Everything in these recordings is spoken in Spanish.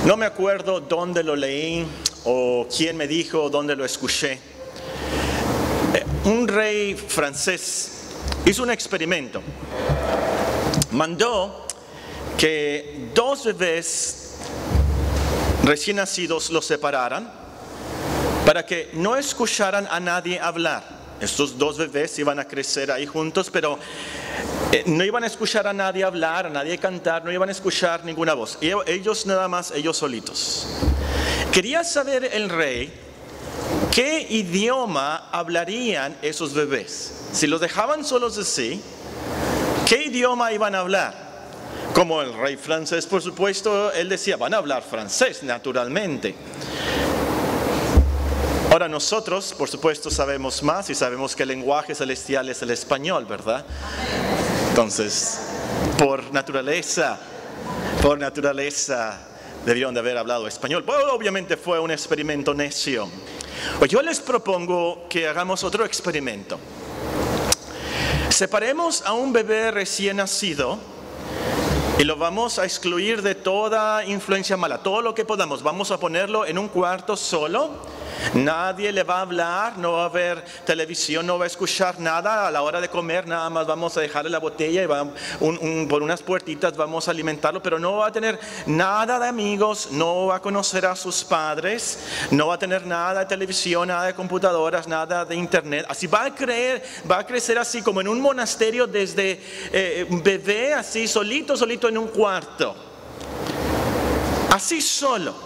No me acuerdo dónde lo leí o quién me dijo, dónde lo escuché. Un rey francés hizo un experimento. Mandó que dos bebés recién nacidos los separaran para que no escucharan a nadie hablar. Estos dos bebés iban a crecer ahí juntos, pero no iban a escuchar a nadie hablar, a nadie cantar, no iban a escuchar ninguna voz. Ellos nada más, ellos solitos. Quería saber el rey qué idioma hablarían esos bebés. Si los dejaban solos así, ¿qué idioma iban a hablar? Como el rey francés, por supuesto, él decía, van a hablar francés, naturalmente. Ahora nosotros, por supuesto, sabemos más y sabemos que el lenguaje celestial es el español, ¿verdad? Entonces, por naturaleza, debieron de haber hablado español. Bueno, obviamente fue un experimento necio. Pues yo les propongo que hagamos otro experimento. Separemos a un bebé recién nacido y lo vamos a excluir de toda influencia mala, todo lo que podamos. Vamos a ponerlo en un cuarto solo. Nadie le va a hablar, no va a haber televisión, no va a escuchar nada. A la hora de comer nada más vamos a dejarle la botella y por unas puertitas vamos a alimentarlo, pero no va a tener nada de amigos, no va a conocer a sus padres, no va a tener nada de televisión, nada de computadoras, nada de internet. Así va a crecer así como en un monasterio desde bebé, así solito en un cuarto. Así solo.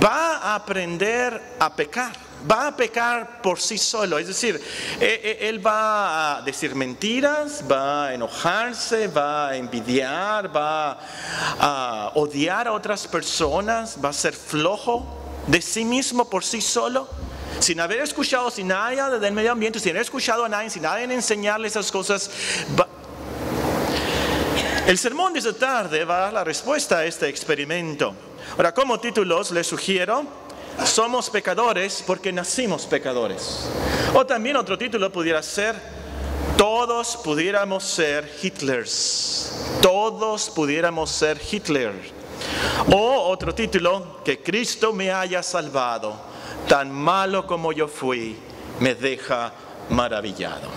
Va a aprender a pecar, va a pecar por sí solo, es decir, él va a decir mentiras, va a enojarse, va a envidiar, va a odiar a otras personas, va a ser flojo de sí mismo por sí solo, sin haber escuchado, sin nadie del medio ambiente, sin haber escuchado a nadie, sin nadie enseñarle esas cosas. El sermón de esta tarde va a dar la respuesta a este experimento. Ahora, como títulos les sugiero, somos pecadores porque nacimos pecadores. O también otro título pudiera ser, todos pudiéramos ser Hitlers. Todos pudiéramos ser Hitler. O otro título, que Cristo me haya salvado. Tan malo como yo fui, me deja maravillado.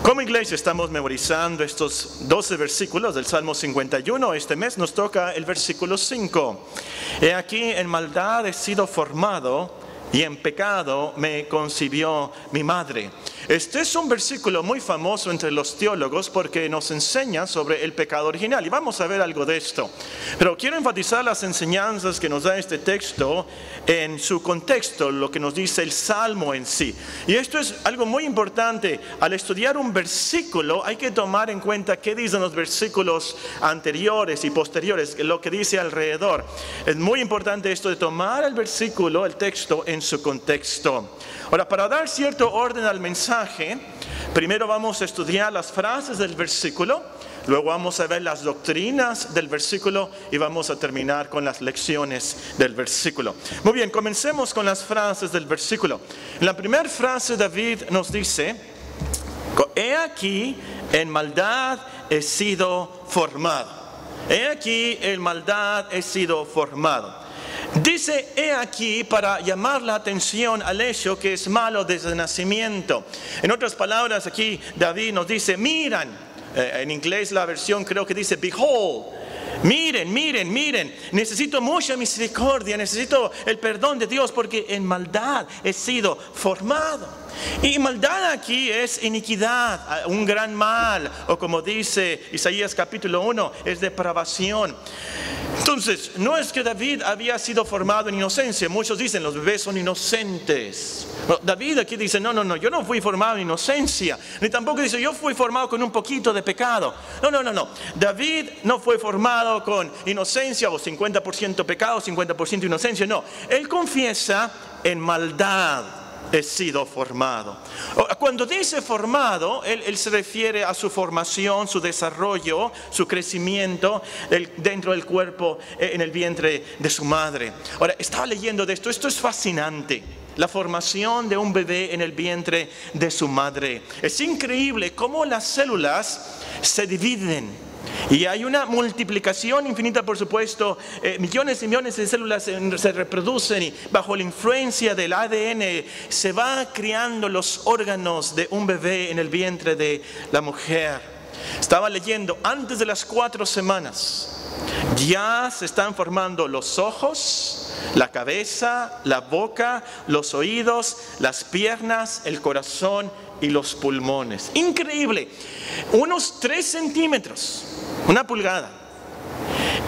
Como iglesia estamos memorizando estos 12 versículos del Salmo 51. Este mes nos toca el versículo 5. He aquí, en maldad he sido formado y en pecado me concibió mi madre. Este es un versículo muy famoso entre los teólogos porque nos enseña sobre el pecado original y vamos a ver algo de esto. Pero quiero enfatizar las enseñanzas que nos da este texto en su contexto, lo que nos dice el Salmo en sí. Y esto es algo muy importante. Al estudiar un versículo hay que tomar en cuenta qué dicen los versículos anteriores y posteriores, lo que dice alrededor. Es muy importante esto de tomar el versículo, el texto, en su contexto. Ahora, para dar cierto orden al mensaje, primero vamos a estudiar las frases del versículo, luego vamos a ver las doctrinas del versículo y vamos a terminar con las lecciones del versículo. Muy bien, comencemos con las frases del versículo. En la primera frase David nos dice, he aquí en maldad he sido formado. He aquí en maldad he sido formado. Dice, he aquí, para llamar la atención al hecho que es malo desde el nacimiento. En otras palabras, aquí David nos dice, miran. En inglés la versión creo que dice, behold. Miren, necesito mucha misericordia, necesito el perdón de Dios porque en maldad he sido formado. Y maldad aquí es iniquidad, un gran mal, o como dice Isaías capítulo 1, es depravación. Entonces, no es que David había sido formado en inocencia. Muchos dicen, los bebés son inocentes. No, David aquí dice, no, yo no fui formado en inocencia. Ni tampoco dice, yo fui formado con un poquito de pecado. No. David no fue formado con inocencia o 50% pecado, 50% inocencia. No, él confiesa en maldad. He sido formado. Cuando dice formado, él se refiere a su formación, su desarrollo, su crecimiento dentro del cuerpo, en el vientre de su madre. Ahora, estaba leyendo de esto es fascinante. La formación de un bebé en el vientre de su madre. Es increíble cómo las células se dividen. Y hay una multiplicación infinita, por supuesto. Millones y millones de células se reproducen y bajo la influencia del ADN se va creando los órganos de un bebé en el vientre de la mujer. Estaba leyendo, antes de las 4 semanas ya se están formando los ojos, la cabeza, la boca, los oídos, las piernas, el corazón y los pulmones. Increíble. Unos 3 centímetros, 1 pulgada.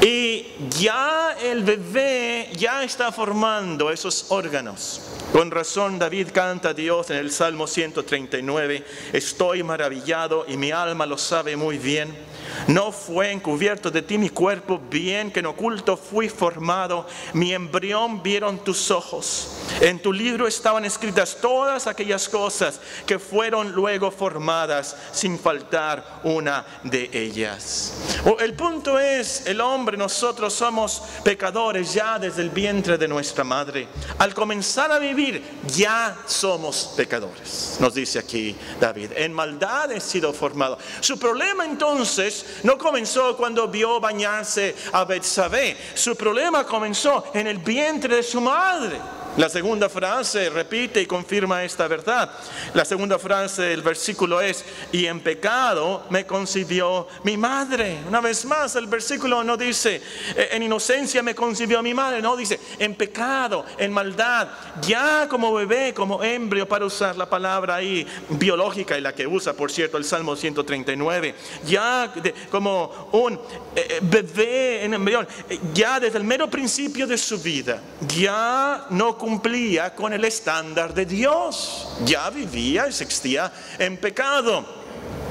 Y ya el bebé ya está formando esos órganos. Con razón David canta a Dios en el Salmo 139, estoy maravillado y mi alma lo sabe muy bien. No fue encubierto de ti mi cuerpo, bien que en oculto fui formado. Mi embrión vieron tus ojos. En tu libro estaban escritas todas aquellas cosas que fueron luego formadas, sin faltar una de ellas. El punto es, el hombre, nosotros somos pecadores ya desde el vientre de nuestra madre. Al comenzar a vivir, ya somos pecadores. Nos dice aquí David, en maldad he sido formado. Su problema entonces no comenzó cuando vio bañarse a Betsabé. Su problema comenzó en el vientre de su madre. La segunda frase repite y confirma esta verdad. La segunda frase del versículo es, y en pecado me concibió mi madre. Una vez más, el versículo no dice, en inocencia me concibió mi madre. No, dice, en pecado, en maldad, ya como bebé, como embrio, para usar la palabra ahí biológica y la que usa, por cierto, el Salmo 139. Ya como un bebé en embrión, ya desde el mero principio de su vida, ya no cumplía con el estándar de Dios. Ya vivía, existía en pecado.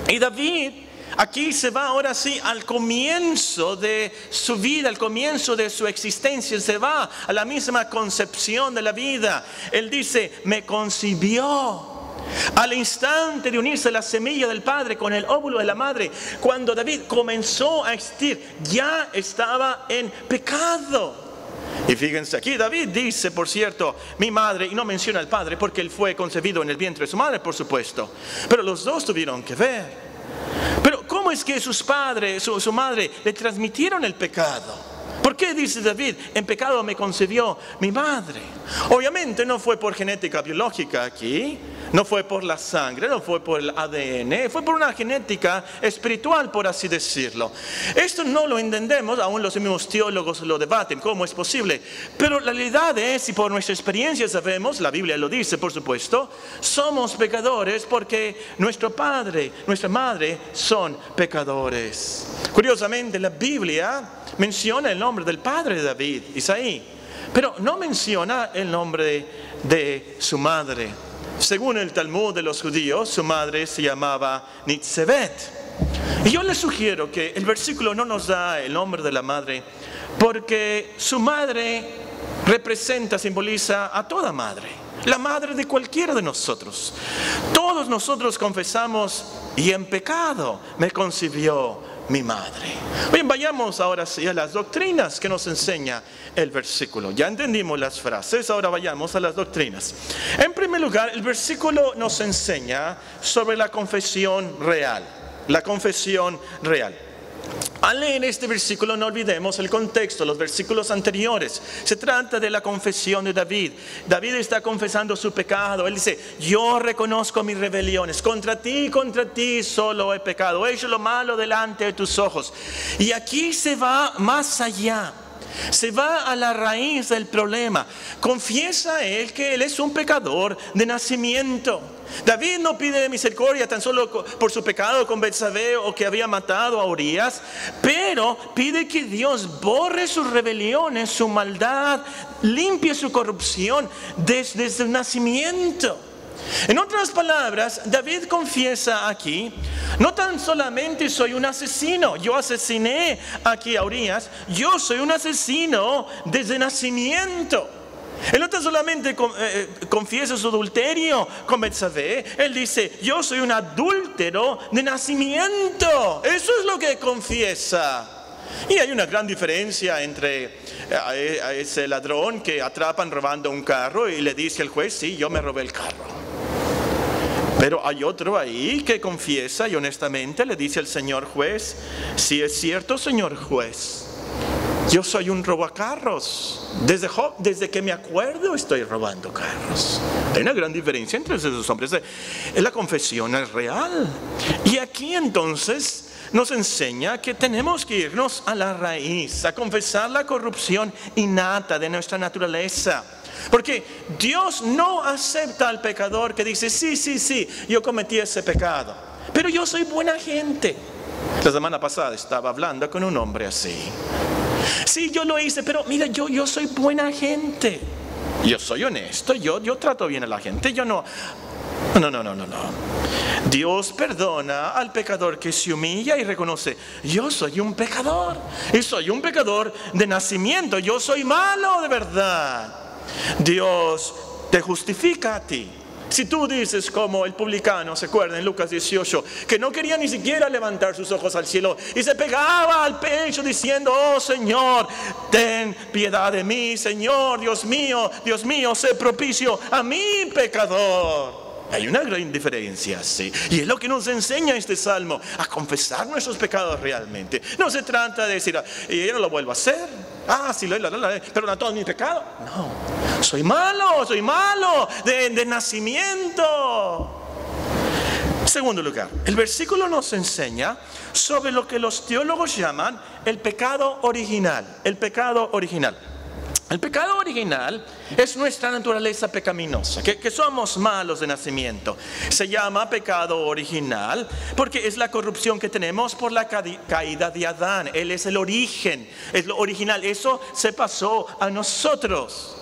Y David aquí se va ahora sí al comienzo de su vida, al comienzo de su existencia. Se va a la misma concepción de la vida. Él dice, me concibió. Al instante de unirse la semilla del padre con el óvulo de la madre, cuando David comenzó a existir, ya estaba en pecado. Y fíjense aquí, David dice, por cierto, mi madre, y no menciona al padre porque él fue concebido en el vientre de su madre, por supuesto. Pero los dos tuvieron que ver. Pero ¿cómo es que sus padres, su madre, le transmitieron el pecado? ¿Por qué dice David, en pecado me concebió mi madre? Obviamente no fue por genética biológica aquí, no fue por la sangre, no fue por el ADN, fue por una genética espiritual, por así decirlo. Esto no lo entendemos, aún los mismos teólogos lo debaten, ¿cómo es posible? Pero la realidad es, y por nuestra experiencia sabemos, la Biblia lo dice por supuesto, somos pecadores porque nuestro padre, nuestra madre son pecadores. Curiosamente la Biblia menciona el nombre del padre de David, Isaí, pero no menciona el nombre de su madre. Según el Talmud de los judíos, su madre se llamaba Nitzebet. Y yo les sugiero que el versículo no nos da el nombre de la madre, porque su madre representa, simboliza a toda madre, la madre de cualquiera de nosotros. Todos nosotros confesamos, y en pecado me concibió mi madre. Bien, vayamos ahora sí a las doctrinas que nos enseña el versículo. Ya entendimos las frases, ahora vayamos a las doctrinas. En primer lugar, el versículo nos enseña sobre la confesión real. La confesión real. Al leer este versículo no olvidemos el contexto, los versículos anteriores. Se trata de la confesión de David. David está confesando su pecado. Él dice, yo reconozco mis rebeliones. Contra ti solo he pecado. He hecho lo malo delante de tus ojos. Y aquí se va más allá. Se va a la raíz del problema. Confiesa él que él es un pecador de nacimiento. David no pide misericordia tan solo por su pecado con Betsabé o que había matado a Urías, pero pide que Dios borre sus rebeliones, su maldad, limpie su corrupción desde su nacimiento. En otras palabras, David confiesa aquí, no tan solamente soy un asesino, yo asesiné aquí a Urías, yo soy un asesino desde nacimiento. Él no tan solamente confiesa su adulterio con Betsabé, él dice, yo soy un adúltero de nacimiento. Eso es lo que confiesa. Y hay una gran diferencia entre a ese ladrón que atrapan robando un carro y le dice al juez, sí, yo me robé el carro. Pero hay otro ahí que confiesa y honestamente le dice al señor juez: si es cierto, señor juez, yo soy un robacarros. Desde que me acuerdo estoy robando carros. Hay una gran diferencia entre esos dos hombres. La confesión es real. Y aquí entonces nos enseña que tenemos que irnos a la raíz, a confesar la corrupción innata de nuestra naturaleza. Porque Dios no acepta al pecador que dice: sí, yo cometí ese pecado, pero yo soy buena gente. La semana pasada estaba hablando con un hombre así. Sí, yo lo hice, pero mira, yo soy buena gente. Yo soy honesto, yo trato bien a la gente, yo no. Dios perdona al pecador que se humilla y reconoce: yo soy un pecador, y soy un pecador de nacimiento, yo soy malo de verdad. Dios te justifica a ti. Si tú dices como el publicano, ¿se acuerdan en Lucas 18? Que no quería ni siquiera levantar sus ojos al cielo y se pegaba al pecho diciendo: oh Señor, ten piedad de mí, Señor, Dios mío, sé propicio a mi pecador. Hay una gran diferencia, sí. Y es lo que nos enseña este salmo, a confesar nuestros pecados realmente. No se trata de decir: y yo no lo vuelvo a hacer. Sí, perdona todo mi pecado. No, soy malo de nacimiento. Segundo lugar, el versículo nos enseña sobre lo que los teólogos llaman el pecado original. El pecado original. El pecado original es nuestra naturaleza pecaminosa, que somos malos de nacimiento. Se llama pecado original porque es la corrupción que tenemos por la caída de Adán. Él es el origen, es lo original. Eso se pasó a nosotros.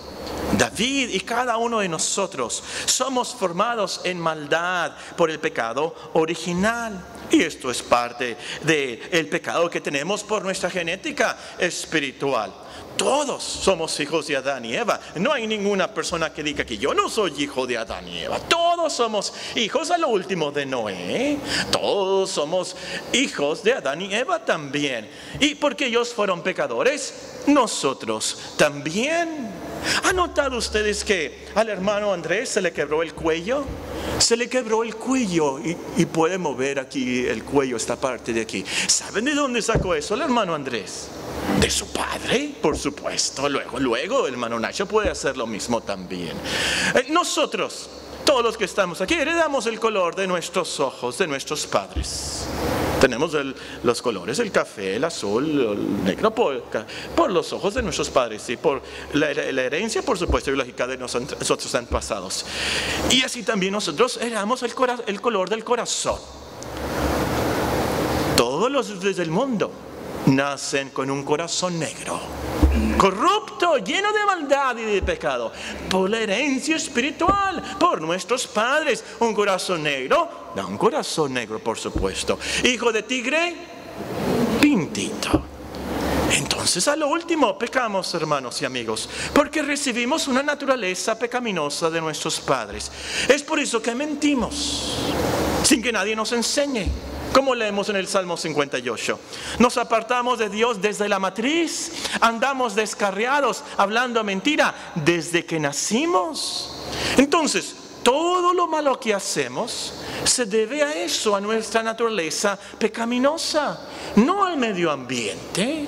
David y cada uno de nosotros somos formados en maldad por el pecado original. Y esto es parte del pecado que tenemos por nuestra genética espiritual. Todos somos hijos de Adán y Eva. No hay ninguna persona que diga que yo no soy hijo de Adán y Eva. Todos somos hijos a lo último de Noé. Todos somos hijos de Adán y Eva también. Y porque ellos fueron pecadores, nosotros también. ¿Han notado ustedes que al hermano Andrés se le quebró el cuello? Se le quebró el cuello y puede mover aquí el cuello, esta parte de aquí. ¿Saben de dónde sacó eso el hermano Andrés? De su padre, por supuesto. Luego el hermano Nacho puede hacer lo mismo también. Nosotros, todos los que estamos aquí, heredamos el color de nuestros ojos, de nuestros padres. Tenemos los colores, el café, el azul, el negro, por los ojos de nuestros padres y por la herencia, por supuesto, biológica de nosotros antepasados. Y así también nosotros heredamos el color del corazón. Todos los del mundo nacen con un corazón negro, corrupto, lleno de maldad y de pecado, por la herencia espiritual, por nuestros padres. Un corazón negro, por supuesto. Hijo de tigre, pintito. Entonces, a lo último, pecamos, hermanos y amigos, porque recibimos una naturaleza pecaminosa de nuestros padres. Es por eso que mentimos, sin que nadie nos enseñe. Como leemos en el Salmo 58, nos apartamos de Dios desde la matriz, andamos descarriados, hablando mentira desde que nacimos. Entonces, todo lo malo que hacemos se debe a eso, a nuestra naturaleza pecaminosa, no al medio ambiente,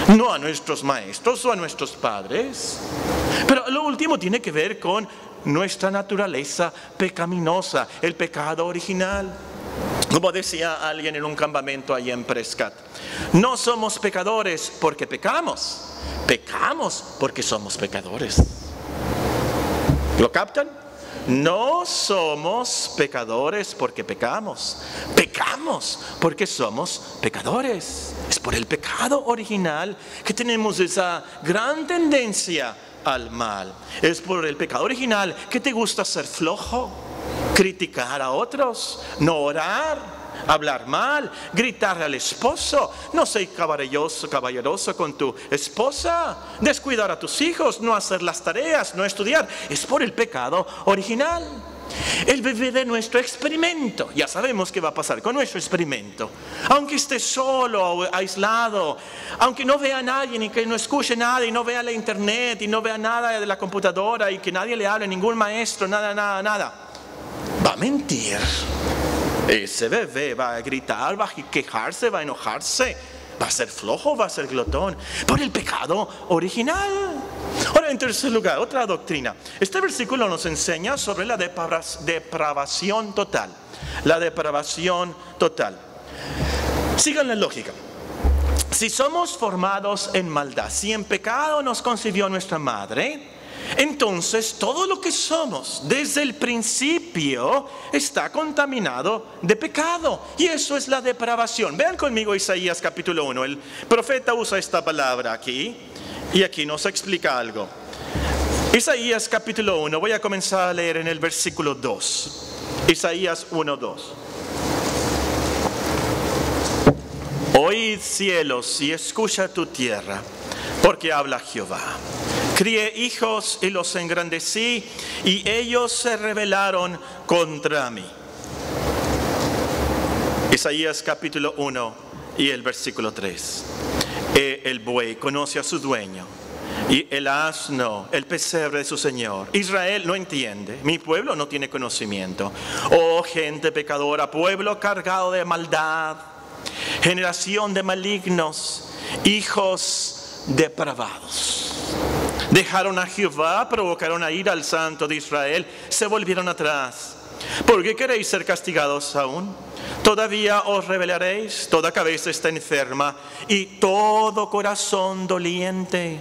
no a nuestros maestros o a nuestros padres. Pero lo último tiene que ver con nuestra naturaleza pecaminosa, el pecado original. Como decía alguien en un campamento allí en Prescott, no somos pecadores porque pecamos, pecamos porque somos pecadores. ¿Lo captan? No somos pecadores porque pecamos, pecamos porque somos pecadores. Es por el pecado original que tenemos esa gran tendencia al mal. Es por el pecado original que te gusta ser flojo, criticar a otros, no orar, hablar mal, gritarle al esposo, no ser caballeroso con tu esposa, descuidar a tus hijos, no hacer las tareas, no estudiar. Es por el pecado original. El bebé de nuestro experimento, ya sabemos qué va a pasar con nuestro experimento. Aunque esté solo, aislado, aunque no vea a nadie, ni que no escuche nada, y no vea la internet, y no vea nada de la computadora, y que nadie le hable, ningún maestro, nada. va a mentir. Ese bebé va a gritar, va a quejarse, va a enojarse, va a ser flojo, va a ser glotón por el pecado original. Ahora, en tercer lugar, otra doctrina. Este versículo nos enseña sobre la depravación total. La depravación total. Sigan la lógica. Si somos formados en maldad, si en pecado nos concibió nuestra madre, entonces todo lo que somos desde el principio está contaminado de pecado. Y eso es la depravación. Vean conmigo Isaías capítulo 1. El profeta usa esta palabra aquí y aquí nos explica algo. Isaías capítulo 1, voy a comenzar a leer en el versículo 2. Isaías 1, 2. Oíd cielos y escucha tu tierra, porque habla Jehová. Crié hijos y los engrandecí, y ellos se rebelaron contra mí. Isaías capítulo 1 y el versículo 3. El buey conoce a su dueño, y el asno, el pesebre de su señor. Israel no entiende, mi pueblo no tiene conocimiento. Oh gente pecadora, pueblo cargado de maldad, generación de malignos, hijos depravados. Dejaron a Jehová, provocaron a ira al Santo de Israel, se volvieron atrás. ¿Por qué queréis ser castigados aún? Todavía os rebelaréis, toda cabeza está enferma y todo corazón doliente.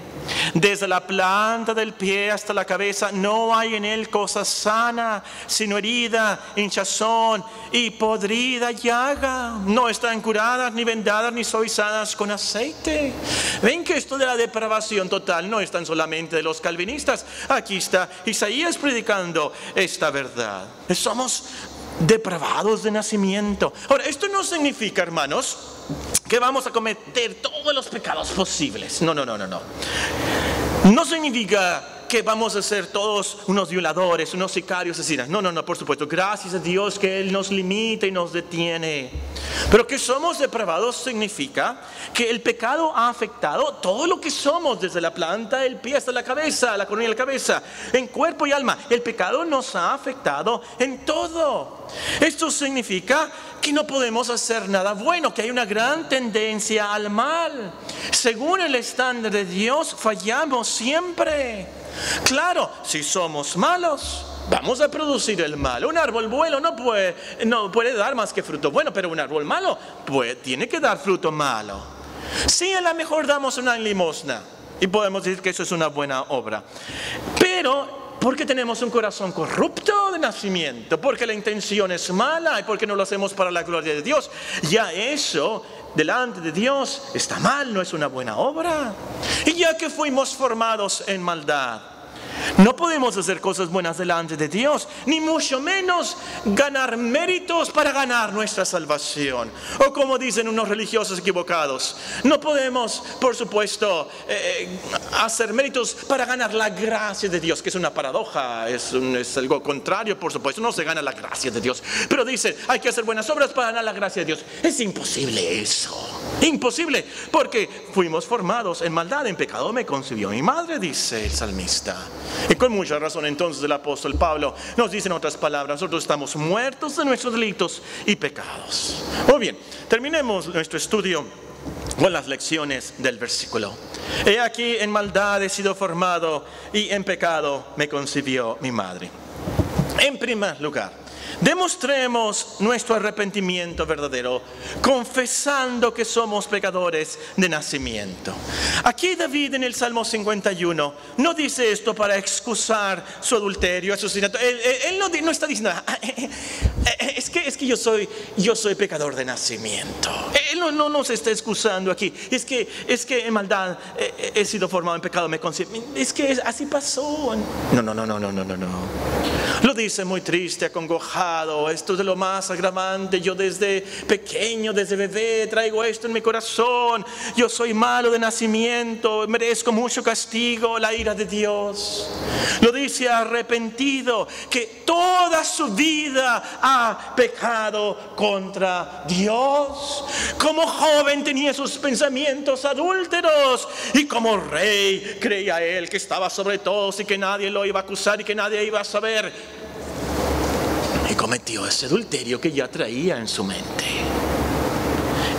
Desde la planta del pie hasta la cabeza no hay en él cosa sana, sino herida, hinchazón y podrida llaga. No están curadas, ni vendadas, ni suavizadas con aceite. Ven que esto de la depravación total no es tan solamente de los calvinistas. Aquí está Isaías predicando esta verdad. Somos depravados de nacimiento. Ahora, esto no significa, hermanos, que vamos a cometer todos los pecados posibles. No. No significa que vamos a ser todos unos violadores, unos sicarios, asesinos. No, por supuesto. Gracias a Dios que Él nos limita y nos detiene. Pero que somos depravados significa que el pecado ha afectado todo lo que somos, desde la planta del pie hasta la cabeza, la coronilla de la cabeza, en cuerpo y alma. El pecado nos ha afectado en todo. Esto significa que no podemos hacer nada bueno, que hay una gran tendencia al mal. Según el estándar de Dios, fallamos siempre. Claro, si somos malos, vamos a producir el mal. Un árbol bueno no puede dar más que fruto bueno, pero un árbol malo tiene que dar fruto malo. Sí, a lo mejor damos una limosna y podemos decir que eso es una buena obra, pero porque tenemos un corazón corrupto de nacimiento, porque la intención es mala y porque no lo hacemos para la gloria de Dios, ya eso delante de Dios está mal, no es una buena obra. Y ya que fuimos formados en maldad, no podemos hacer cosas buenas delante de Dios, ni mucho menos ganar méritos para ganar nuestra salvación. O como dicen unos religiosos equivocados, no podemos, por supuesto, hacer méritos para ganar la gracia de Dios, que es una paradoja, es algo contrario, por supuesto, no se gana la gracia de Dios. Pero dicen, hay que hacer buenas obras para ganar la gracia de Dios. Es imposible eso, imposible, porque fuimos formados en maldad, en pecado me concibió mi madre, dice el salmista. Y con mucha razón entonces el apóstol Pablo nos dice en otras palabras, nosotros estamos muertos de nuestros delitos y pecados. Muy bien, terminemos nuestro estudio con las lecciones del versículo. He aquí en maldad he sido formado y en pecado me concibió mi madre. En primer lugar, demostremos nuestro arrepentimiento verdadero, confesando que somos pecadores de nacimiento. Aquí David en el Salmo 51 no dice esto para excusar su adulterio, asesinato. Él no está diciendo, es que yo soy pecador de nacimiento. Él no se está excusando aquí. Es que en maldad he sido formado en pecado, me concibió. Es que así pasó. No. Lo dice muy triste, acongojado. Esto es de lo más agravante. Yo desde pequeño, desde bebé, traigo esto en mi corazón. Yo soy malo de nacimiento, merezco mucho castigo, la ira de Dios. Lo dice arrepentido, que toda su vida ha pecado contra Dios. Como joven tenía sus pensamientos adúlteros, y como rey creía él que estaba sobre todos y que nadie lo iba a acusar y que nadie iba a saber. Y cometió ese adulterio que ya traía en su mente.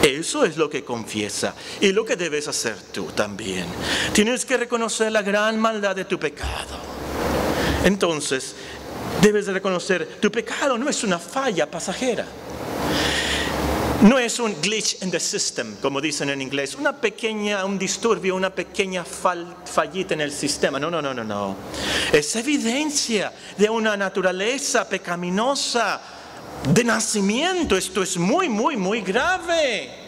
Eso es lo que confiesa y lo que debes hacer tú también. Tienes que reconocer la gran maldad de tu pecado. Entonces, debes de reconocer, tu pecado no es una falla pasajera. No es un glitch in the system, como dicen en inglés, un disturbio, una pequeña fallita en el sistema. No. Es evidencia de una naturaleza pecaminosa de nacimiento. Esto es muy, muy, muy grave.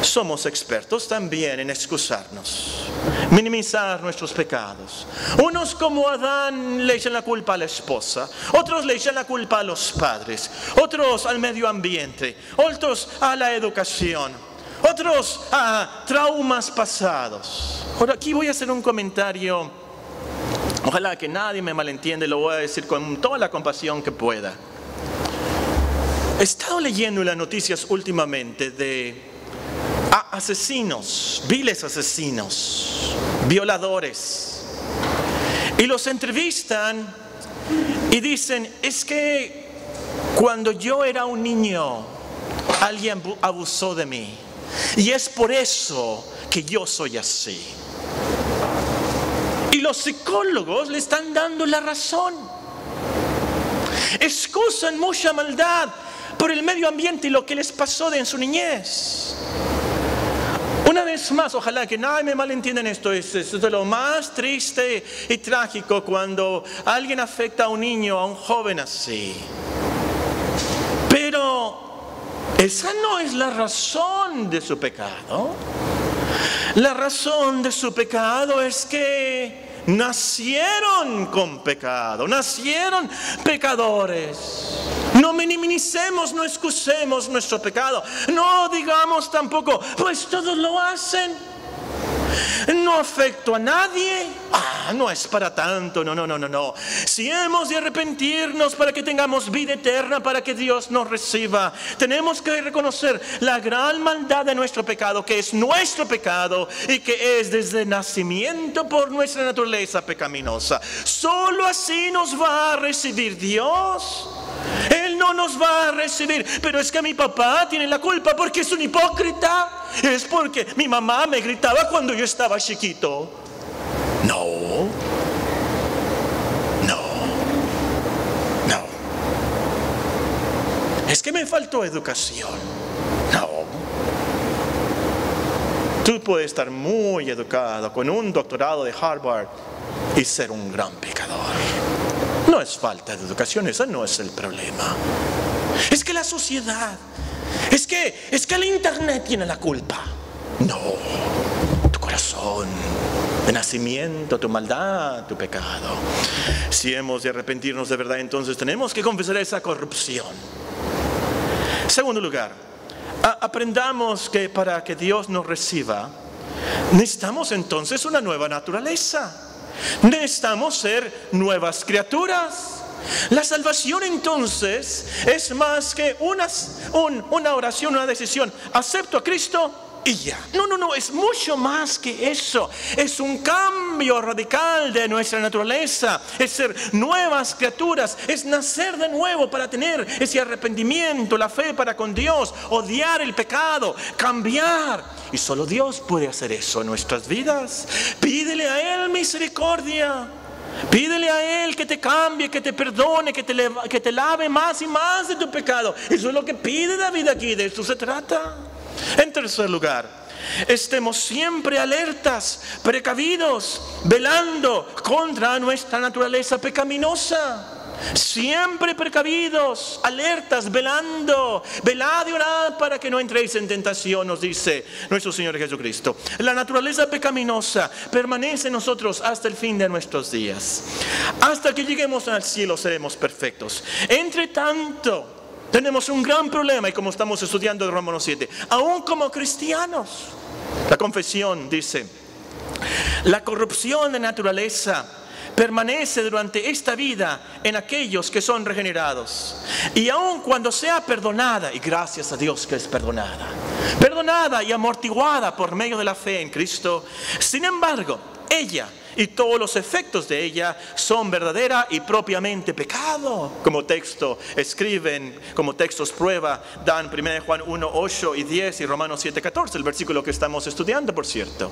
Somos expertos también en excusarnos, minimizar nuestros pecados. Unos como Adán le echan la culpa a la esposa, otros le echan la culpa a los padres, otros al medio ambiente, otros a la educación, otros a traumas pasados. Ahora aquí voy a hacer un comentario, ojalá que nadie me malentienda, lo voy a decir con toda la compasión que pueda. He estado leyendo en las noticias últimamente de asesinos, viles asesinos, violadores, y los entrevistan y dicen, es que cuando yo era un niño alguien abusó de mí y es por eso que yo soy así. Y los psicólogos le están dando la razón. Excusan mucha maldad por el medio ambiente y lo que les pasó en su niñez. Una vez más, ojalá que nadie me malentienda en esto, es de lo más triste y trágico cuando alguien afecta a un niño, a un joven así. Pero esa no es la razón de su pecado. La razón de su pecado es que nacieron con pecado, nacieron pecadores. No minimicemos, no excusemos nuestro pecado. No digamos tampoco, pues todos lo hacen. No afecto a nadie. No es para tanto. No. Si hemos de arrepentirnos para que tengamos vida eterna, para que Dios nos reciba, tenemos que reconocer la gran maldad de nuestro pecado, que es nuestro pecado y que es desde nacimiento por nuestra naturaleza pecaminosa. Solo así nos va a recibir Dios. Él no nos va a recibir. Pero es que mi papá tiene la culpa porque es un hipócrita. Es porque mi mamá me gritaba cuando yo estaba chiquito. No. Es que me faltó educación. No. Tú puedes estar muy educado con un doctorado de Harvard y ser un gran pecador. No es falta de educación, ese no es el problema. Es que la sociedad, es que el internet tiene la culpa. No, tu corazón, de nacimiento, tu maldad, tu pecado. Si hemos de arrepentirnos de verdad, entonces tenemos que confesar esa corrupción. Segundo lugar, aprendamos que para que Dios nos reciba, necesitamos entonces una nueva naturaleza. Necesitamos ser nuevas criaturas. La salvación entonces es más que una oración, una decisión. Acepto a Cristo y ya. No, es mucho más que eso. Es un cambio radical de nuestra naturaleza. Es ser nuevas criaturas. Es nacer de nuevo para tener ese arrepentimiento, la fe para con Dios, odiar el pecado, cambiar. Y solo Dios puede hacer eso en nuestras vidas. Pídele a Él misericordia. Pídele a Él que te cambie, que te perdone, que te lave más y más de tu pecado. Eso es lo que pide David aquí, de esto se trata. En tercer lugar, estemos siempre alertas, precavidos, velando contra nuestra naturaleza pecaminosa. Siempre precavidos, alertas, velando. Velad y orad para que no entréis en tentación, nos dice nuestro Señor Jesucristo. La naturaleza pecaminosa permanece en nosotros hasta el fin de nuestros días. Hasta que lleguemos al cielo seremos perfectos. Entre tanto, tenemos un gran problema, y como estamos estudiando en Romanos 7, aún como cristianos, la confesión dice, la corrupción de naturaleza permanece durante esta vida en aquellos que son regenerados. Y aun cuando sea perdonada, y gracias a Dios que es perdonada y amortiguada por medio de la fe en Cristo, sin embargo, ella y todos los efectos de ella son verdadera y propiamente pecado. Como texto escriben, como textos prueba, dan 1 Juan 1, 8 y 10 y Romanos 7, 14, el versículo que estamos estudiando, por cierto.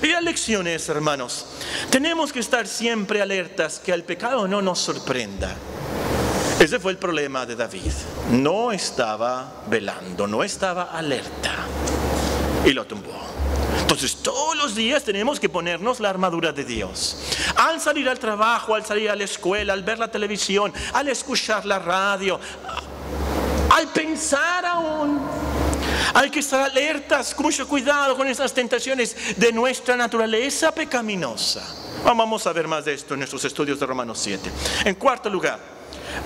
Y la lección es, hermanos, tenemos que estar siempre alertas que el pecado no nos sorprenda. Ese fue el problema de David. No estaba velando, no estaba alerta y lo tumbó. Entonces todos los días tenemos que ponernos la armadura de Dios. Al salir al trabajo, al salir a la escuela, al ver la televisión, al escuchar la radio, al pensar aún. Hay que estar alertas, con mucho cuidado con esas tentaciones de nuestra naturaleza pecaminosa. Vamos a ver más de esto en nuestros estudios de Romanos 7. En cuarto lugar,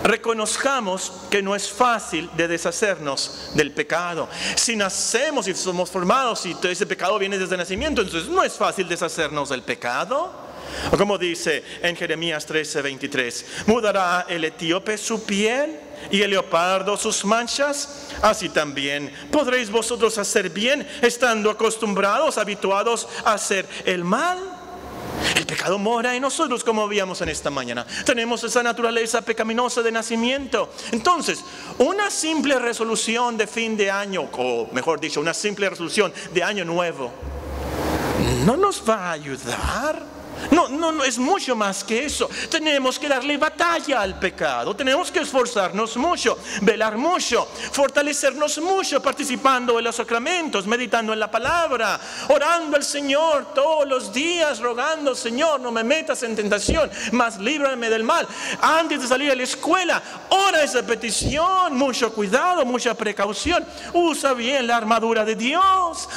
reconozcamos que no es fácil de deshacernos del pecado. Si nacemos y somos formados y ese pecado viene desde el nacimiento, entonces no es fácil deshacernos del pecado. O como dice en Jeremías 13:23, ¿mudará el etíope su piel y el leopardo sus manchas? Así también podréis vosotros hacer bien, estando acostumbrados, habituados a hacer el mal. El pecado mora en nosotros, como veíamos en esta mañana. Tenemos esa naturaleza pecaminosa de nacimiento. Entonces, una simple resolución de fin de año, o mejor dicho, una simple resolución de año nuevo, no nos va a ayudar. No, es mucho más que eso. Tenemos que darle batalla al pecado. Tenemos que esforzarnos mucho, velar mucho, fortalecernos mucho, participando en los sacramentos, meditando en la palabra, orando al Señor todos los días, rogando: Señor, no me metas en tentación, mas líbrame del mal. Antes de salir a la escuela, ora esa petición, mucho cuidado, mucha precaución. Usa bien la armadura de Dios.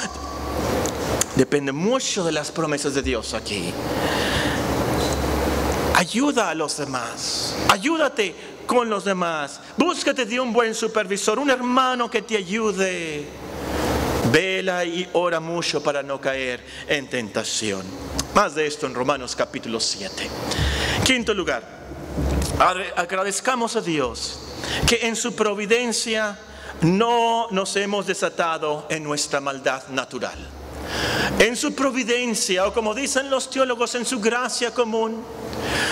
Depende mucho de las promesas de Dios aquí. Ayuda a los demás. Ayúdate con los demás. Búscate de un buen supervisor, un hermano que te ayude. Vela y ora mucho para no caer en tentación. Más de esto en Romanos capítulo 7. Quinto lugar, agradezcamos a Dios que en su providencia no nos hemos desatado en nuestra maldad natural. En su providencia, o como dicen los teólogos, en su gracia común,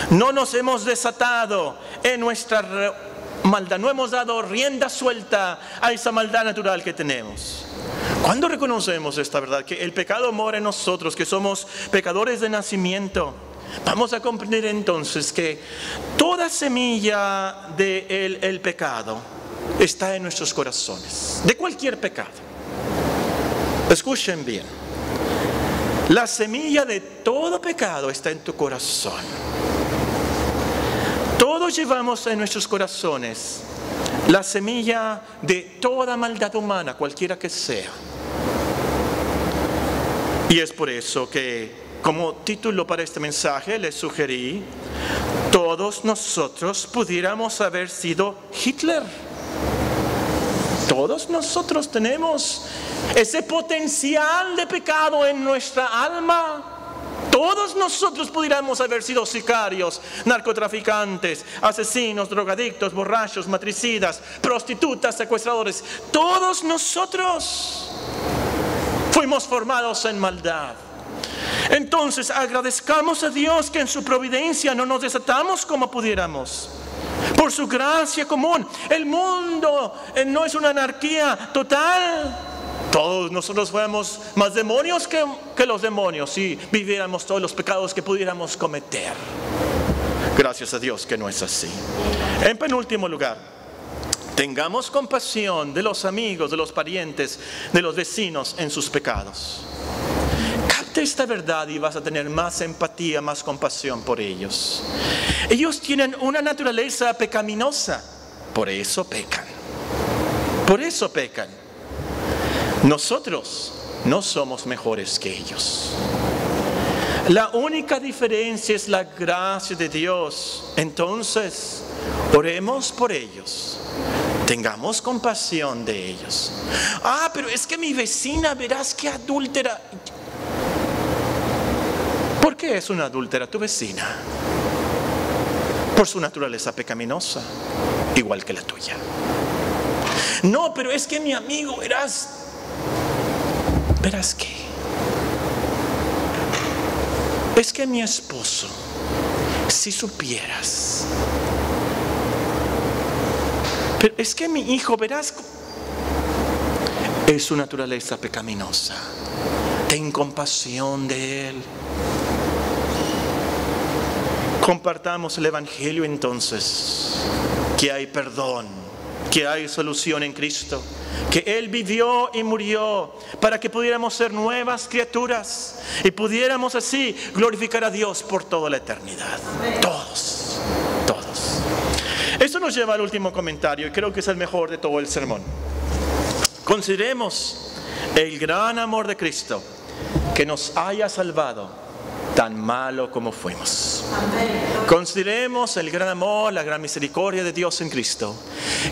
no nos hemos desatado en nuestra maldad, no hemos dado rienda suelta a esa maldad natural que tenemos. Cuando reconocemos esta verdad, que el pecado mora en nosotros, que somos pecadores de nacimiento, vamos a comprender entonces que toda semilla del pecado está en nuestros corazones, de cualquier pecado. Escuchen bien. La semilla de todo pecado está en tu corazón. Todos llevamos en nuestros corazones la semilla de toda maldad humana, cualquiera que sea. Y es por eso que, como título para este mensaje, les sugerí: todos nosotros pudiéramos haber sido Hitler. Todos nosotros tenemos ese potencial de pecado en nuestra alma. Todos nosotros pudiéramos haber sido sicarios, narcotraficantes, asesinos, drogadictos, borrachos, matricidas, prostitutas, secuestradores. Todos nosotros fuimos formados en maldad. Entonces agradezcamos a Dios que en su providencia no nos desatamos como pudiéramos. Por su gracia común, el mundo no es una anarquía total. Todos nosotros fuéramos más demonios que los demonios si viviéramos todos los pecados que pudiéramos cometer. Gracias a Dios que no es así. En penúltimo lugar, tengamos compasión de los amigos, de los parientes, de los vecinos en sus pecados. Capta esta verdad y vas a tener más empatía, más compasión por ellos. Ellos tienen una naturaleza pecaminosa, por eso pecan. Por eso pecan. Nosotros no somos mejores que ellos. La única diferencia es la gracia de Dios. Entonces, oremos por ellos. Tengamos compasión de ellos. Pero es que mi vecina, verás que adúltera. ¿Por qué es una adúltera tu vecina? Por su naturaleza pecaminosa, igual que la tuya. No, pero es que mi amigo, verás que es que mi esposo, si supieras, pero es que mi hijo, verás, es su naturaleza pecaminosa. Ten compasión de él. Compartamos el Evangelio entonces, que hay perdón, que hay solución en Cristo, que Él vivió y murió para que pudiéramos ser nuevas criaturas y pudiéramos así glorificar a Dios por toda la eternidad. Todos, todos. Eso nos lleva al último comentario y creo que es el mejor de todo el sermón. Consideremos el gran amor de Cristo que nos haya salvado tan malo como fuimos. Consideremos el gran amor, la gran misericordia de Dios en Cristo,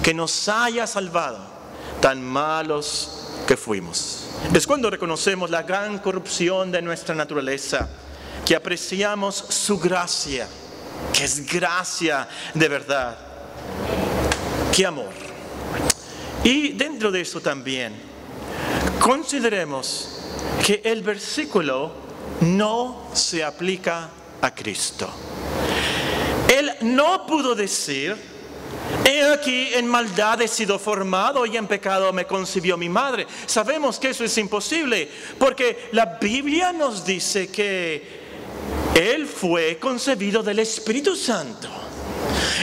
que nos haya salvado tan malos que fuimos. Es cuando reconocemos la gran corrupción de nuestra naturaleza, que apreciamos su gracia, que es gracia de verdad. ¡Qué amor! Y dentro de eso también, consideremos que el versículo no se aplica a Cristo. Él no pudo decir: he aquí en maldad he sido formado y en pecado me concibió mi madre. Sabemos que eso es imposible, porque la Biblia nos dice que Él fue concebido del Espíritu Santo.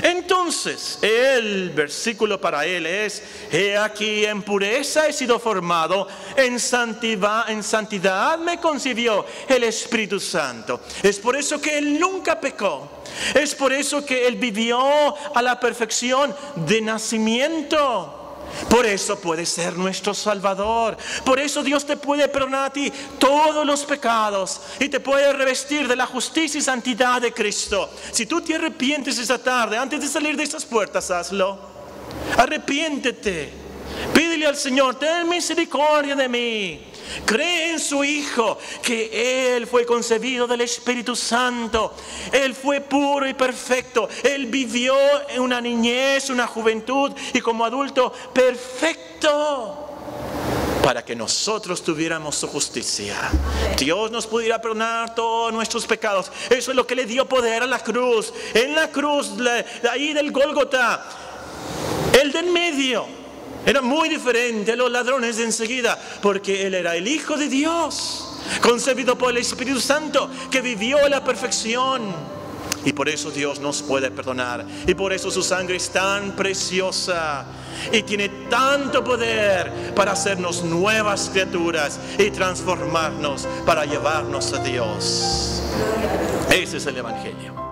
Entonces, el versículo para él es: he aquí en pureza he sido formado, en santidad me concibió el Espíritu Santo. Es por eso que él nunca pecó. Es por eso que él vivió a la perfección de nacimiento. Por eso puede ser nuestro Salvador. Por eso Dios te puede perdonar a ti todos los pecados y te puede revestir de la justicia y santidad de Cristo. Si tú te arrepientes esta tarde, antes de salir de estas puertas, hazlo. Arrepiéntete. Pídele al Señor: ten misericordia de mí. Cree en su Hijo, que Él fue concebido del Espíritu Santo. Él fue puro y perfecto. Él vivió en una niñez, una juventud y como adulto perfecto, para que nosotros tuviéramos su justicia. Dios nos pudiera perdonar todos nuestros pecados. Eso es lo que le dio poder a la cruz. En la cruz, ahí del Gólgota, el de en medio era muy diferente a los ladrones de enseguida, porque Él era el Hijo de Dios, concebido por el Espíritu Santo, que vivió a la perfección. Y por eso Dios nos puede perdonar. Y por eso su sangre es tan preciosa y tiene tanto poder para hacernos nuevas criaturas y transformarnos para llevarnos a Dios. Ese es el Evangelio.